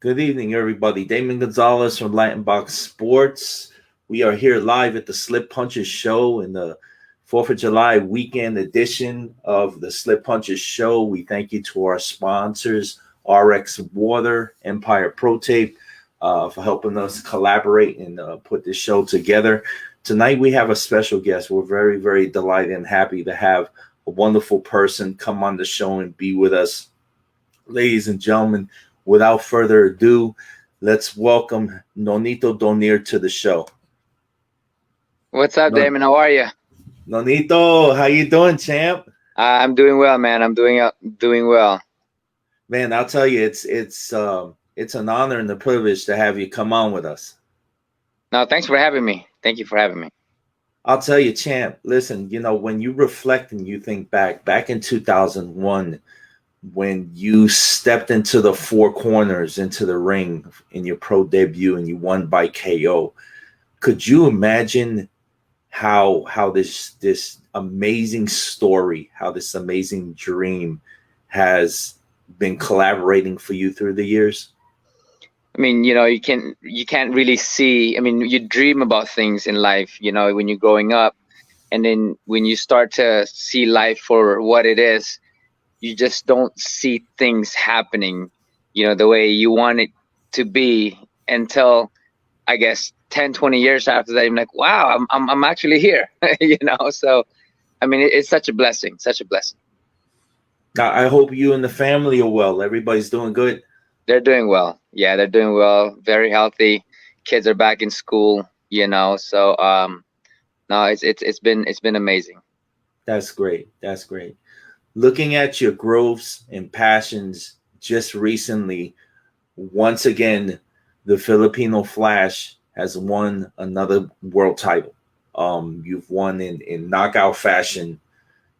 Good evening, everybody. Damon Gonzalez from Latinbox Sports. We are here live at the Slip Punches Show in the 4th of July weekend edition of the Slip Punches Show. We thank you to our sponsors, RX Water, Empire Pro Tape, for helping us collaborate and put this show together. Tonight we have a special guest. We're very, very delighted and happy to have a wonderful person come on the show and be with us. Ladies and gentlemen, without further ado, let's welcome Nonito Donaire to the show. What's up, Damon? How are you? Nonito, how you doing, champ? I'm doing well, man. I'm doing well. Man, I'll tell you, it's an honor and a privilege to have you come on with us. No, thanks for having me. Thank you for having me. I'll tell you, champ, listen, when you reflect and you think back in 2001, when you stepped into the four corners, into the ring in your pro debut and you won by KO, could you imagine how this amazing story, how this amazing dream has been collaborating for you through the years? I mean, you can't really see. I mean, you dream about things in life, when you're growing up, and then when you start to see life for what it is, you just don't see things happening, the way you want it to be until, I guess, 10, 20 years after that. I'm like, wow, I'm actually here, So, I mean, it's such a blessing, such a blessing. Now, I hope you and the family are well. Everybody's doing good. They're doing well. Yeah, they're doing well. Very healthy. Kids are back in school, So, no, it's been amazing. That's great. That's great. Looking at your growths and passions just recently, once again, the Filipino Flash has won another world title. You've won in knockout fashion.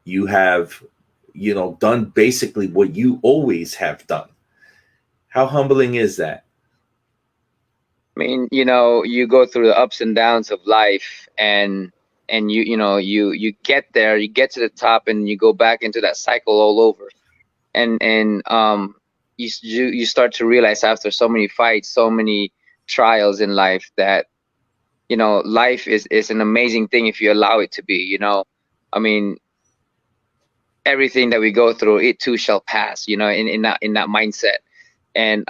You have, done basically what you always have done. How humbling is that? I mean, you go through the ups and downs of life, and you get there, you get to the top, and you go back into that cycle all over, and you start to realize after so many fights, so many trials in life, that life is an amazing thing if you allow it to be. I mean, everything that we go through, it too shall pass. In that mindset. And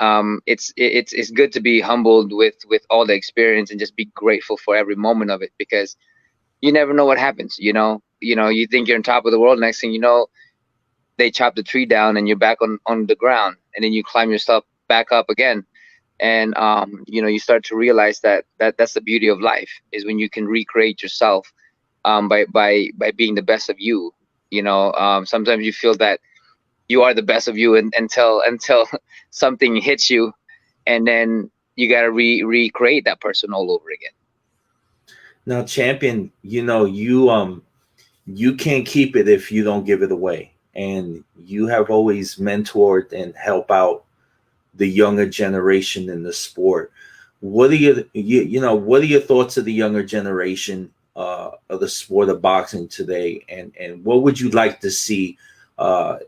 it's good to be humbled with all the experience and just be grateful for every moment of it, because you never know what happens. You think you're on top of the world, next thing you know, they chop the tree down and you're back on the ground, and then you climb yourself back up again. And you start to realize that's the beauty of life, is when you can recreate yourself by being the best of you. Sometimes you feel that you are the best of you until something hits you, and then you got to recreate that person all over again. Now, champion, you can't keep it if you don't give it away. And you have always mentored and helped out the younger generation in the sport. What are your thoughts of the younger generation of the sport of boxing today? And what would you like to see,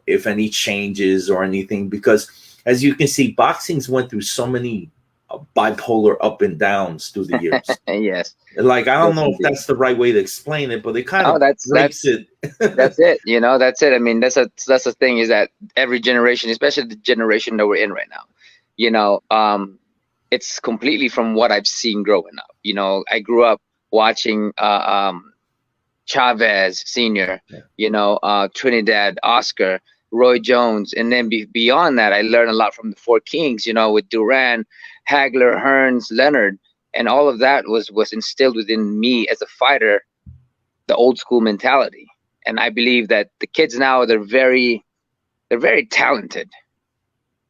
if any changes or anything? Because as you can see, boxing's went through so many bipolar up and downs through the years. Yes. Like, I don't know if that's the right way to explain it, but it kind of breaks it. That's it. That's it. I mean, that's the thing, is that every generation, especially the generation that we're in right now, it's completely from what I've seen growing up. I grew up watching Chavez Sr., Trinidad, Oscar, Roy Jones, and then beyond that, I learned a lot from the Four Kings, with Duran, Hagler, Hearns, Leonard, and all of that was instilled within me as a fighter, the old school mentality. And I believe that the kids now, they're very talented,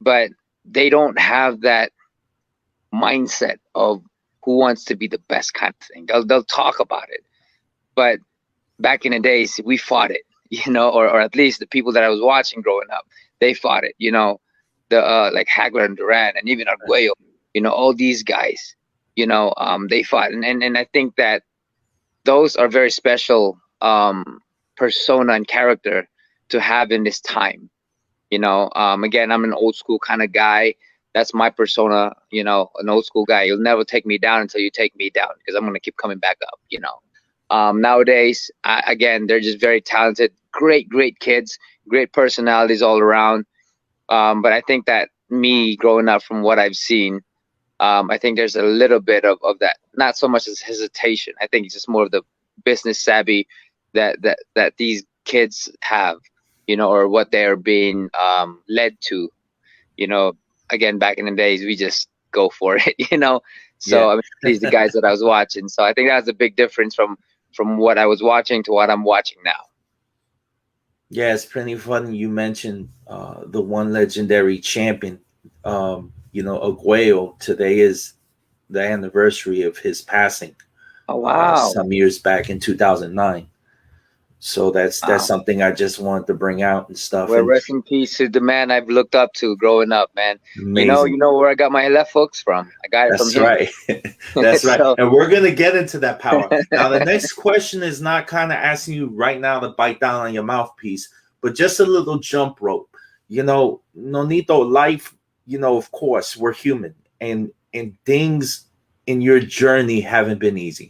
but they don't have that mindset of who wants to be the best kind of thing. They'll talk about it, but back in the days, we fought it, or at least the people that I was watching growing up, they fought it. The like Hagler and Duran, and even Arguello, all these guys, they fought, and I think that those are very special persona and character to have in this time. Again, I'm an old school kind of guy. That's my persona, you know, an old school guy. You'll never take me down until you take me down, because I'm going to keep coming back up, you know. Nowadays, again, they're just very talented, great kids, great personalities all around. But I think that me growing up, from what I've seen, I think there's a little bit of that, not so much as hesitation. I think it's just more of the business savvy that these kids have, you know, or what they're being led to, you know. Again, back in the days, we just go for it, you know. Yeah. So I mean, these are the guys that I was watching. So I think that's a big difference from what I was watching to what I'm watching now. Yeah, it's pretty funny. You mentioned the one legendary champion, you know, Aguayo. Today is the anniversary of his passing. Oh wow! Some years back in 2009. So that's something I just wanted to bring out and stuff. Well, And rest in peace to the man I've looked up to growing up, man. amazing. You know where I got my left hooks from. I got it from That's him. right. That's right. So- And we're going to get into that power. Now, the next question is not kind of asking you right now to bite down on your mouthpiece, but just a little jump rope. You know, Nonito, life, you know, of course, we're human. And things in your journey haven't been easy.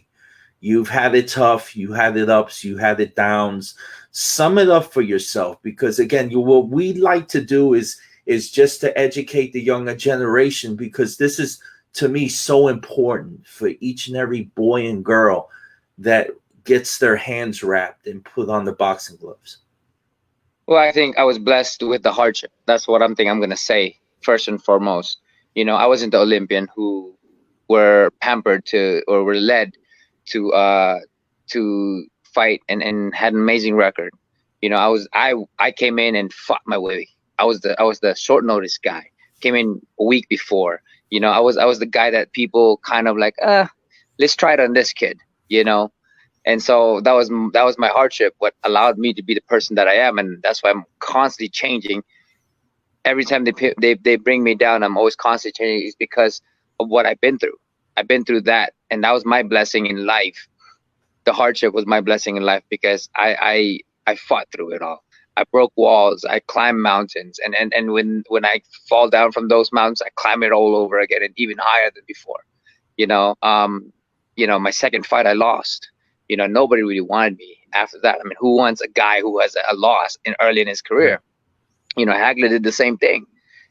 You've had it tough. You had it ups. You had it downs. Sum it up for yourself, because, again, what we like to do is just to educate the younger generation, because this is, to me, so important for each and every boy and girl that gets their hands wrapped and put on the boxing gloves. Well, I think I was blessed with the hardship. That's what I'm going to say first and foremost. You know, I wasn't the Olympian who were pampered to, or were led to fight and had an amazing record. You know, I came in and fought my way. I was the short notice guy. Came in a week before. You know, I was the guy that people kind of like, let's try it on this kid. You know, and so that was my hardship. What allowed me to be the person that I am, and that's why I'm constantly changing. Every time they bring me down, I'm always constantly changing. Is because of what I've been through. I've been through that, and that was my blessing in life. The hardship was my blessing in life, because I fought through it all. I broke walls. I climbed mountains, and when I fall down from those mountains, I climb it all over again, and even higher than before. You know, my second fight I lost. You know, nobody really wanted me after that. I mean, who wants a guy who has a loss early in his career? You know, Hagler did the same thing.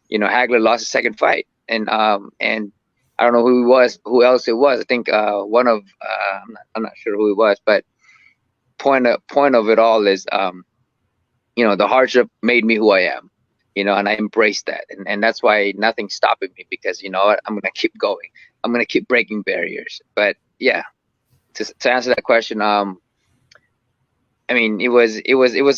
You know, Hagler lost his second fight, and I don't know who else it was. I think one of I'm not sure who it was, but point of it all is you know, the hardship made me who I am. You know, and I embraced that, and that's why nothing's stopping me, because you know what, I'm gonna keep going. I'm gonna keep breaking barriers. But yeah, to answer that question, I mean, it was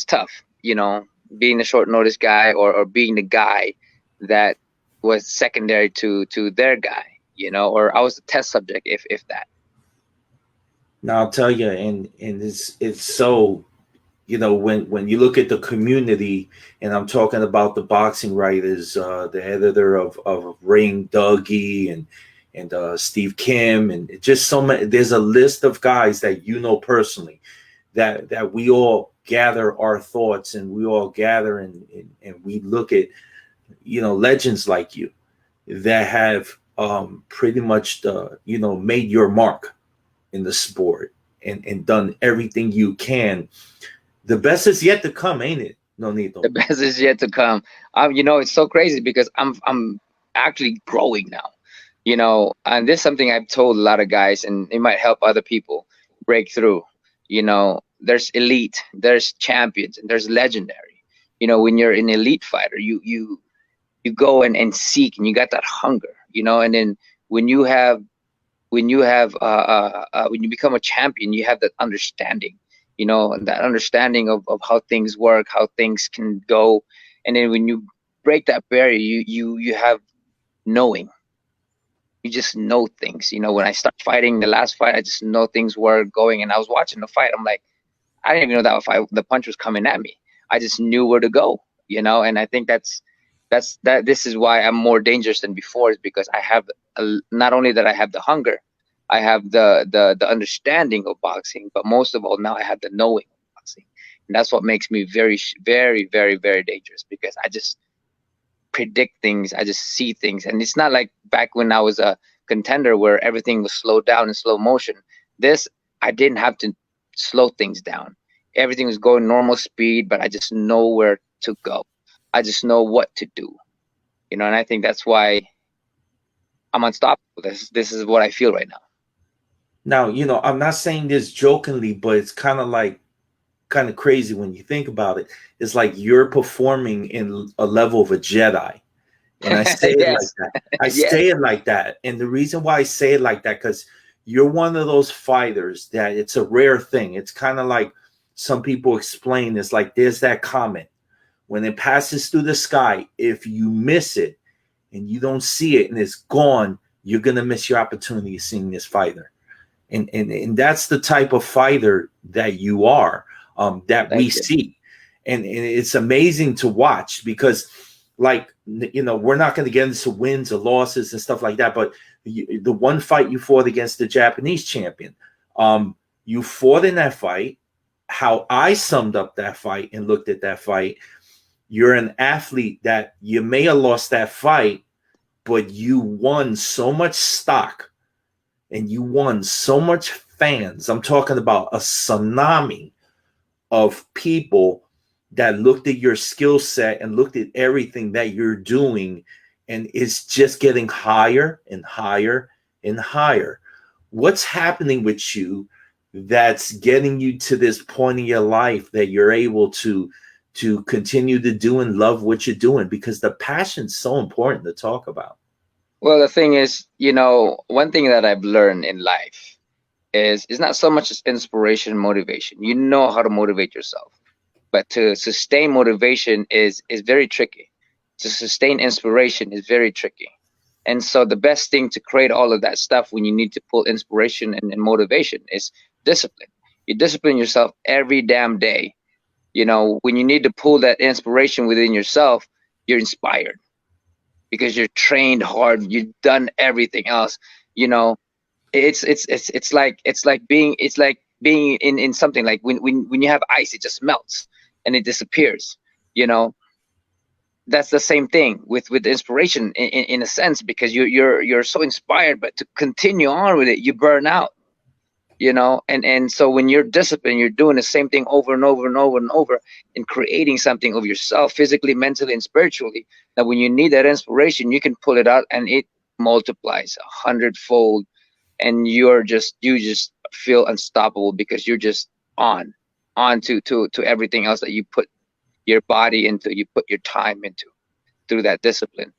tough. You know, being the short notice guy, or being the guy that was secondary to their guy. You know, or I was the test subject, if that. Now, I'll tell you, and it's so, you know, when you look at the community, and I'm talking about the boxing writers, the editor of Ring, Dougie, and Steve Kim, and just so many. There's a list of guys that you know personally that we all gather our thoughts, and we all gather and we look at, you know, legends like you that have pretty much made your mark in the sport, and done everything you can. The best is yet to come, ain't it, Nonito? The best is yet to come. You know, it's so crazy, because I'm actually growing now. You know, and this is something I've told a lot of guys, and it might help other people break through. You know, there's elite, there's champions, and there's legendary. You know, when you're an elite fighter, you go and seek, and you got that hunger. You know, and then when you become a champion, you have that understanding. You know, and that understanding of how things work, how things can go. And then when you break that barrier, you have knowing. You just know things. You know, when I start fighting the last fight, I just know things were going, and I was watching the fight. I'm like, I didn't even know that the punch was coming at me. I just knew where to go, you know. And I think that's this is why I'm more dangerous than before, is because I have not only that I have the hunger, I have the understanding of boxing, but most of all, now I have the knowing of boxing. And that's what makes me very, very, very, very dangerous, because I just predict things. I just see things. And it's not like back when I was a contender where everything was slowed down in slow motion. This, I didn't have to slow things down. Everything was going normal speed, but I just know where to go. I just know what to do. And I think that's why I'm unstoppable. This is what I feel right now. Now, I'm not saying this jokingly, but it's kind of crazy when you think about it. It's like you're performing in a level of a Jedi. And I say it like that. I say it like that. And the reason why I say it like that, because you're one of those fighters that it's a rare thing. It's kind of like some people explain. It's like there's that comet. When it passes through the sky, if you miss it and you don't see it and it's gone, you're going to miss your opportunity of seeing this fighter. And that's the type of fighter that you are, that we see. And it's amazing to watch because, like, we're not going to get into wins or losses and stuff like that. But the one fight you fought against the Japanese champion, you fought in that fight. How I summed up that fight and looked at that fight, you're an athlete that you may have lost that fight, but you won so much stock and you won so much fans. I'm talking about a tsunami of people that looked at your skill set and looked at everything that you're doing, and it's just getting higher and higher and higher. What's happening with you that's getting you to this point in your life that you're able to continue to do and love what you're doing? Because the passion's so important to talk about. Well, the thing is, one thing that I've learned in life is not so much as inspiration and motivation. You know how to motivate yourself, but to sustain motivation is very tricky. To sustain inspiration is very tricky. And so the best thing to create all of that stuff when you need to pull inspiration and motivation is discipline. You discipline yourself every damn day. When you need to pull that inspiration within yourself, you're inspired because you're trained hard. You've done everything else. It's like being in something like when you have ice, it just melts and it disappears. That's the same thing with inspiration in a sense, because you're so inspired, but to continue on with it, you burn out. And so when you're disciplined, you're doing the same thing over and over and over and over and creating something of yourself physically, mentally, and spiritually, that when you need that inspiration, you can pull it out and it multiplies 100-fold, and you just feel unstoppable because you're just on to everything else that you put your body into, you put your time into through that discipline.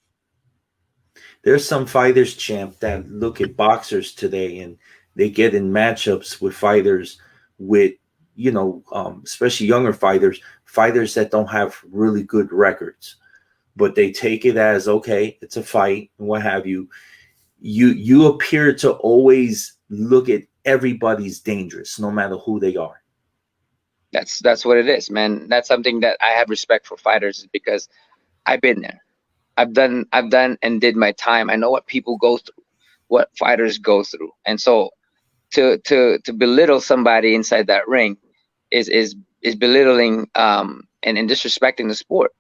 There's some fighters, champ, that look at boxers today and they get in matchups with fighters with, especially younger fighters that don't have really good records, but they take it as, okay, it's a fight and what have you. You appear to always look at everybody's dangerous, no matter who they are. That's what it is, man. That's something that I have respect for fighters, because I've been there. I've done and did my time. I know what people go through, what fighters go through. And so to belittle somebody inside that ring is belittling and disrespecting the sport.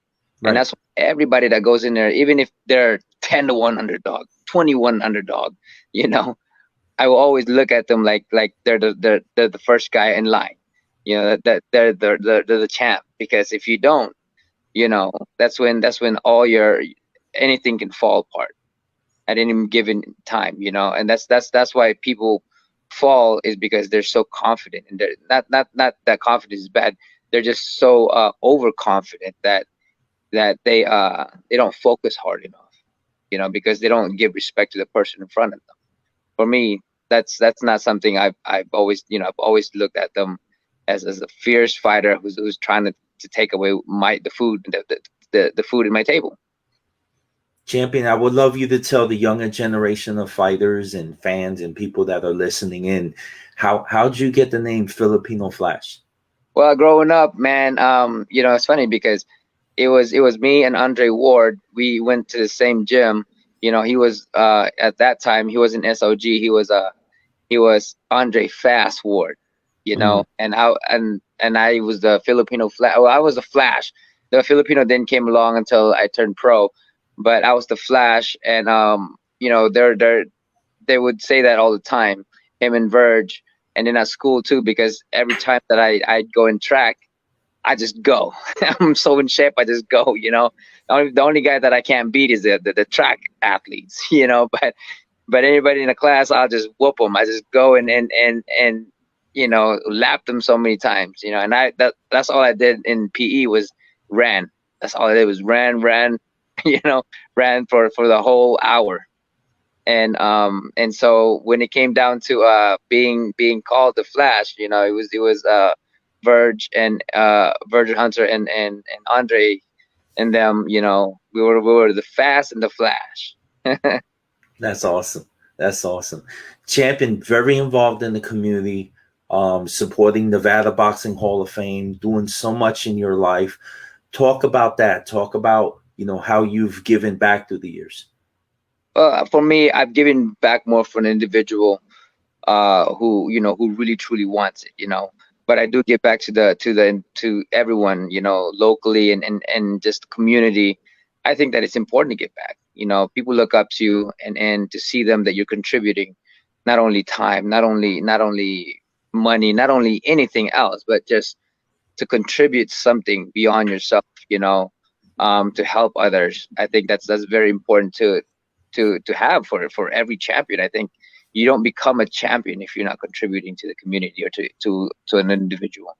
Right. And that's everybody that goes in there, even if they're 10-1 underdog, 21 underdog, I will always look at them like they're the first guy in line. That they're the champ, because if you don't, that's when all anything can fall apart at any given time, and that's why people fall, is because they're so confident, and they're not that confidence is bad. They're just so overconfident that they don't focus hard enough, because they don't give respect to the person in front of them. For me, that's not something I've always looked at them as a fierce fighter who's trying to take away the food in my table. Champion, I would love you to tell the younger generation of fighters and fans and people that are listening in, how'd you get the name Filipino Flash? Well, growing up, man, it's funny because it was me and Andre Ward. We went to the same gym. He was at that time, he was in SOG. He was Andre Fast Ward, and I was the Filipino Flash. Well, I was a Flash. The Filipino then came along until I turned pro. but I was the Flash, and you know, they would say that all the time, him and Verge, and then at school too, because every time that I'd go in track, I just go. I'm so in shape, I just go. You know, the only guy that I can't beat is the track athletes. You know, but anybody in the class, I'll just whoop them. I just go and you know, lap them so many times. You know, and that's all I did in PE was ran. That's all I did was ran. You know, ran for the whole hour. And so when it came down to being called the Flash, you know, it was Verge and Virgin Hunter and Andre and them. You know, we were the Fast and the Flash. That's awesome. That's awesome. Champion, very involved in the community, supporting Nevada Boxing Hall of Fame, doing so much in your life. Talk about that. Talk about, how you've given back through the years. For me, I've given back more for an individual who really truly wants it, but I do give back to everyone, locally and just community. I think that it's important to give back. People look up to you, and to see them that you're contributing, not only time, not only money, not only anything else, but just to contribute something beyond yourself, to help others. I think that's very important to have for every champion. I think you don't become a champion if you're not contributing to the community or to an individual.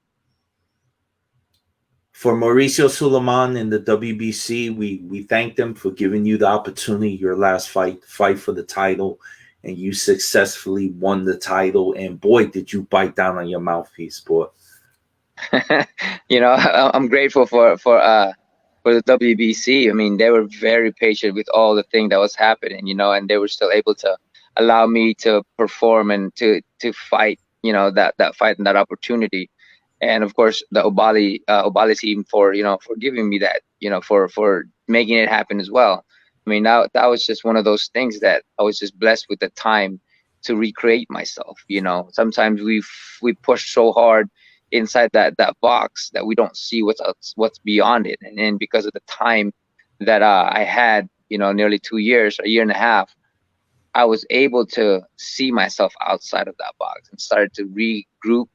For Mauricio Suleiman in the WBC, we thank them for giving you the opportunity, your last fight for the title, and you successfully won the title. And boy, did you bite down on your mouthpiece, boy. I'm grateful for the WBC. I mean, they were very patient with all the thing that was happening, and they were still able to allow me to perform and to fight, that fight and that opportunity. And of course, the Obali team for giving me that, for making it happen as well. I mean, that was just one of those things that I was just blessed with the time to recreate myself. Sometimes we push so hard inside that box that we don't see what's beyond it. And because of the time that I had, nearly 2 years, a year and a half, I was able to see myself outside of that box and started to regroup,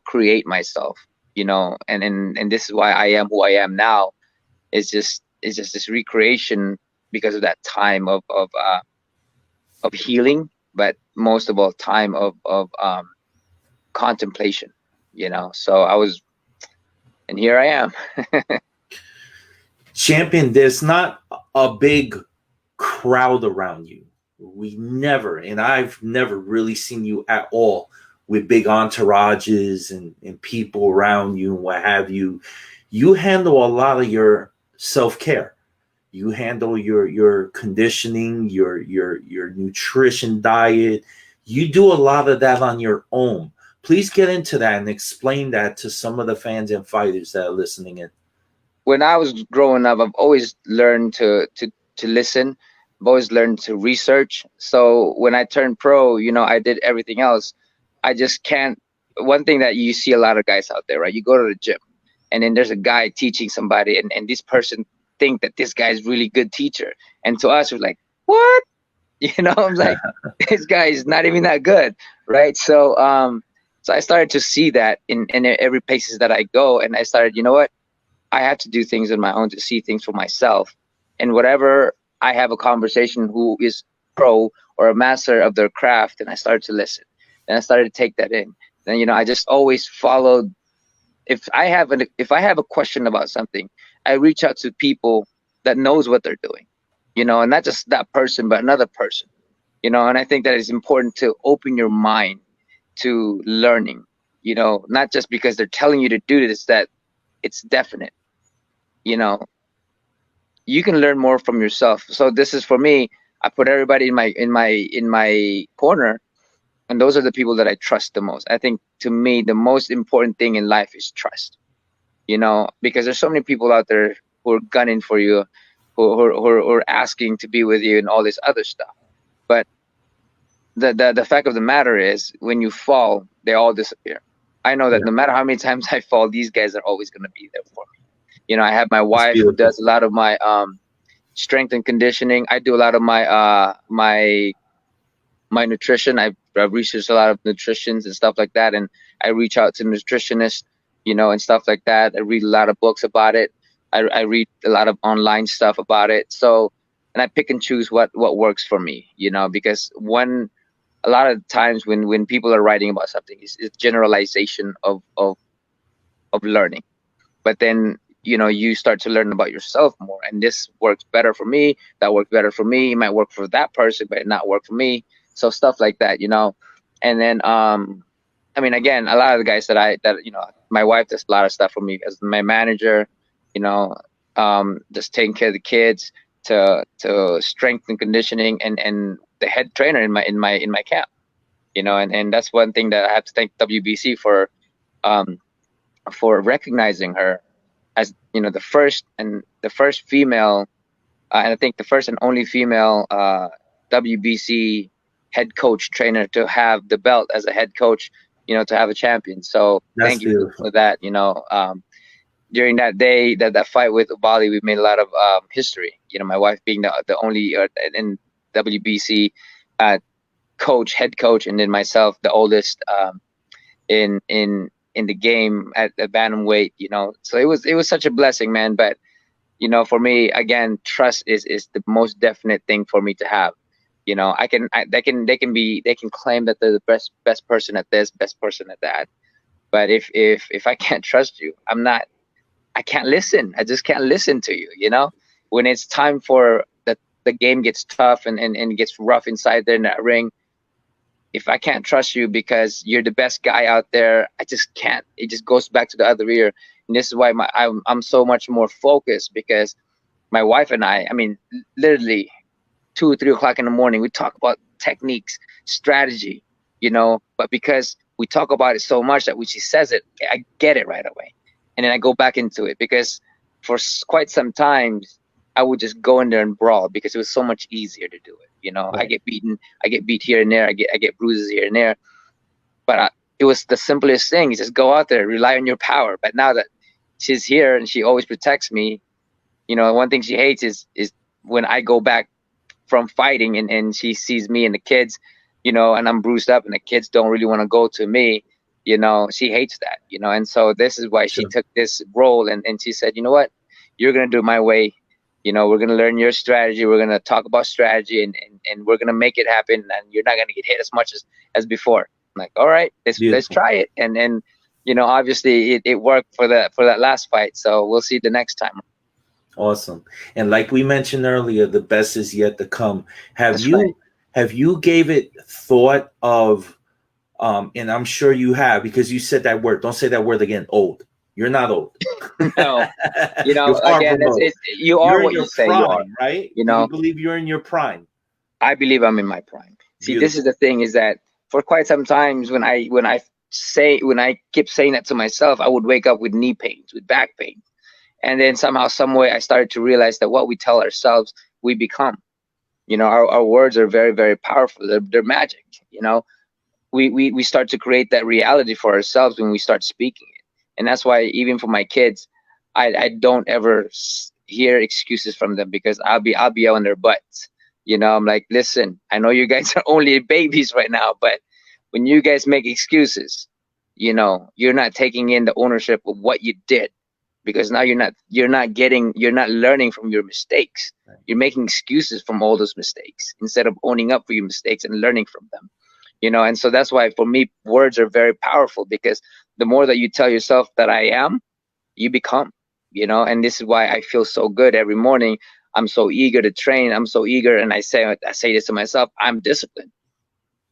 create myself, and this is why I am who I am now. It's just this recreation because of that time of healing, but most of all time of contemplation. So I was, and here I am. Champion, there's not a big crowd around you. I've never really seen you at all with big entourages and people around you and what have you. You handle a lot of your self-care. You handle your conditioning, your nutrition, diet. You do a lot of that on your own. Please get into that and explain that to some of the fans and fighters that are listening in. When I was growing up, I've always learned to listen. I've always learned to research. So when I turned pro, I did everything else. I just can't. One thing that you see a lot of guys out there, right? You go to the gym, and then there's a guy teaching somebody, and this person think that this guy is really good teacher. And to us, we're like, what? I'm like, this guy is not even that good, right? So I started to see that in every places that I go, and I started, what? I have to do things on my own to see things for myself. And whatever I have a conversation who is pro or a master of their craft, and I started to listen. And I started to take that in. Then, I just always followed. If I have a question about something, I reach out to people that knows what they're doing, and not just that person, but another person, and I think that it's important to open your mind to learning, not just because they're telling you to do this, that it's definite. You can learn more from yourself. So this is for me. I put everybody in my corner, and those are the people that I trust the most. I think, to me, the most important thing in life is trust. Because there's so many people out there who are gunning for you, who are asking to be with you and all this other stuff. But the fact of the matter is, when you fall, they all disappear. I know that no matter how many times I fall, these guys are always going to be there for me. I have my wife who does a lot of my strength and conditioning. I do a lot of my nutrition. I've researched a lot of nutritions and stuff like that, and I reach out to nutritionists, and stuff like that. I read a lot of books about it. I read a lot of online stuff about it. So, and I pick and choose what works for me, because a lot of times when people are writing about something, it's generalization of learning. But then, you start to learn about yourself more, and this works better for me. That works better for me. It might work for that person, but it not work for me. So stuff like that, And then, again, a lot of the guys my wife does a lot of stuff for me as my manager, just taking care of the kids, to strength and conditioning, and the head trainer in my camp, and that's one thing that I have to thank WBC for recognizing her as the first female, and I think the first and only female WBC head coach trainer to have the belt as a head coach, to have a champion. So That's thank you beautiful. for that. During that day, that fight with Bali, we made a lot of history. My wife being the only in WBC head coach, and then myself, the oldest in the game at the bantamweight. So it was such a blessing, man. But for me, again, trust is the most definite thing for me to have. They can claim that they're the best person at this, best person at that. But if I can't trust you, I can't listen. I just can't listen to you. When it's time for the game gets tough and it gets rough inside there in that ring, if I can't trust you because you're the best guy out there, I just can't. It just goes back to the other ear. And this is why I'm so much more focused, because my wife and I literally 2 or 3 o'clock in the morning, we talk about techniques, strategy, but because we talk about it so much that when she says it, I get it right away. And then I go back into it, because for quite some time, I would just go in there and brawl because it was so much easier to do it. Right. I get beat here and there. I get bruises here and there, but it was the simplest thing. You just go out there, rely on your power. But now that she's here and she always protects me, one thing she hates is when I go back from fighting and she sees me and the kids, and I'm bruised up and the kids don't really want to go to me. She hates that, and so this is why she took this role and she said, you know what, you're going to do it my way. We're going to learn your strategy. We're going to talk about strategy and we're going to make it happen. And you're not going to get hit as much as before. I'm like, all right, let's try it. And obviously it worked for that last fight. So we'll see the next time. Awesome. And like we mentioned earlier, the best is yet to come. Have you gave it thought of, and I'm sure you have, because you said that word, don't say that word again, old. You're not old. No, again, you are what you say prime, you are, right? Do you believe you're in your prime? I believe I'm in my prime. See, beautiful. This is the thing, is that for quite some times when I keep saying that to myself, I would wake up with knee pains, with back pain. And then somehow, some way, I started to realize that what we tell ourselves, we become. Our words are very, very powerful. They're magic. We start to create that reality for ourselves when we start speaking it. And that's why even for my kids, I don't ever hear excuses from them, because I'll be on their butts. I'm like, listen, I know you guys are only babies right now, but when you guys make excuses, you're not taking in the ownership of what you did, because now you're not learning from your mistakes. Right. You're making excuses from all those mistakes instead of owning up for your mistakes and learning from them. And so that's why for me, words are very powerful, because the more that you tell yourself that I am, you become, and this is why I feel so good every morning. I'm so eager to train. I'm so eager. And I say this to myself, I'm disciplined.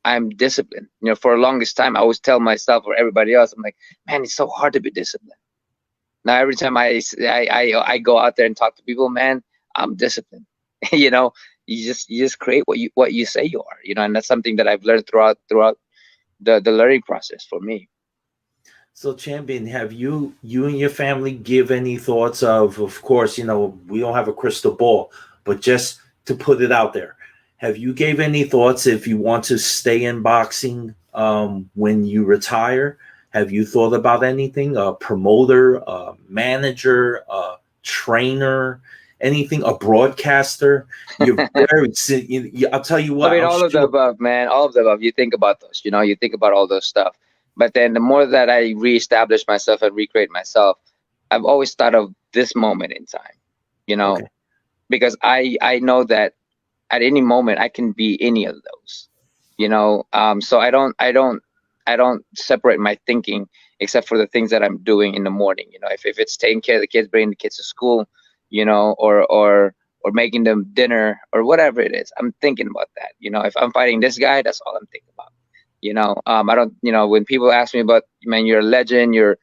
For the longest time, I always tell myself or everybody else, I'm like, man, it's so hard to be disciplined. Now, every time I go out there and talk to people, man, I'm disciplined. You just create what you say you are, and that's something that I've learned throughout the learning process for me. So, Champion, have you and your family give any thoughts of course, we don't have a crystal ball, but just to put it out there, have you gave any thoughts if you want to stay in boxing when you retire? Have you thought about anything? A promoter, a manager, a trainer, anything, a broadcaster. You're very. I'll tell you what. I mean, all of the above, man. All of the above. You think about those, you know, you think about all those stuff. But then the more that I reestablish myself and recreate myself, I've always thought of this moment in time, you know, Okay. because I know that at any moment I can be any of those, you know. So I don't separate my thinking except for the things that I'm doing in the morning. You know, if it's taking care of the kids, bringing the kids to school, you know, or making them dinner or whatever it is, I'm thinking about that. You know, if I'm fighting this guy, that's all I'm thinking about. You know, I don't, you know, when people ask me about, man, you're a legend, you're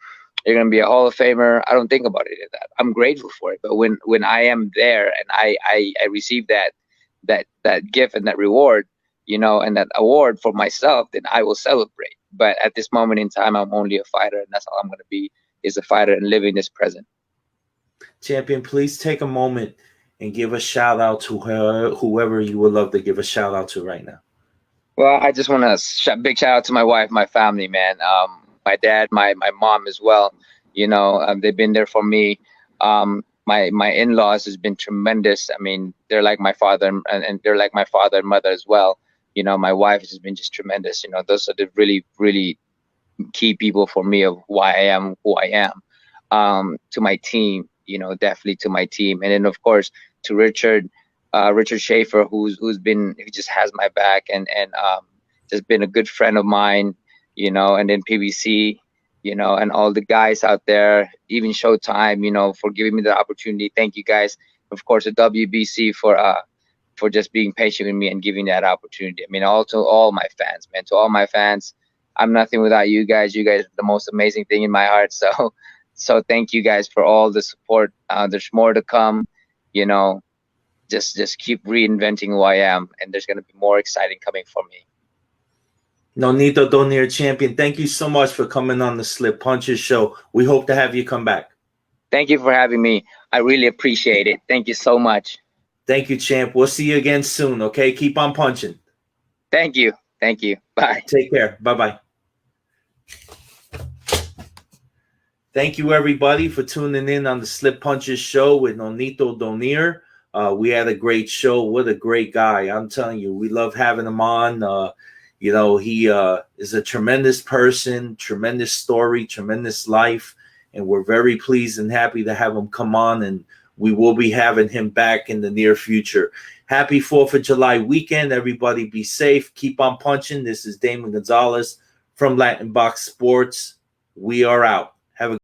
gonna be a Hall of Famer, I don't think about any of that. I'm grateful for it, but when I am there and I receive that gift and that reward, you know, and that award for myself, then I will celebrate. But at this moment in time, I'm only a fighter, and that's all I'm gonna be, is a fighter and living this present. Champion, please take a moment and give a shout out to whoever you would love to give a shout out to right now. Well, I just want to big shout out to my wife, my family, man. My dad, my mom as well. You know, they've been there for me. My in-laws has been tremendous. I mean, they're like my father, and they're like my father and mother as well. You know, my wife has been just tremendous. You know, those are the really, really key people for me of why I am who I am. To my team, you know, definitely to my team, and then of course to Richard Schaefer, who just has my back and just been a good friend of mine, you know, and then PBC, you know, and all the guys out there, even Showtime, you know, for giving me the opportunity. Thank you guys. Of course, the WBC for just being patient with me and giving that opportunity. I mean, to all my fans, man, to all my fans, I'm nothing without you guys. You guys are the most amazing thing in my heart. So thank you guys for all the support. There's more to come, you know. Just keep reinventing who I am, and there's going to be more exciting coming for me. Nonito Donaire Champion, thank you so much for coming on the Slip Punches show. We hope to have you come back. Thank you for having me. I really appreciate it. Thank you so much. Thank you, champ. We'll see you again soon, okay? Keep on punching. Thank you. Thank you. Bye. Take care. Bye-bye. Thank you, everybody, for tuning in on the Slip Punches show with Nonito Donaire. We had a great show. What a great guy. I'm telling you, we love having him on. You know, he is a tremendous person, tremendous story, tremendous life, and we're very pleased and happy to have him come on, and we will be having him back in the near future. Happy 4th of July weekend. Everybody be safe. Keep on punching. This is Damon Gonzalez from Latinbox Sports. We are out. Have a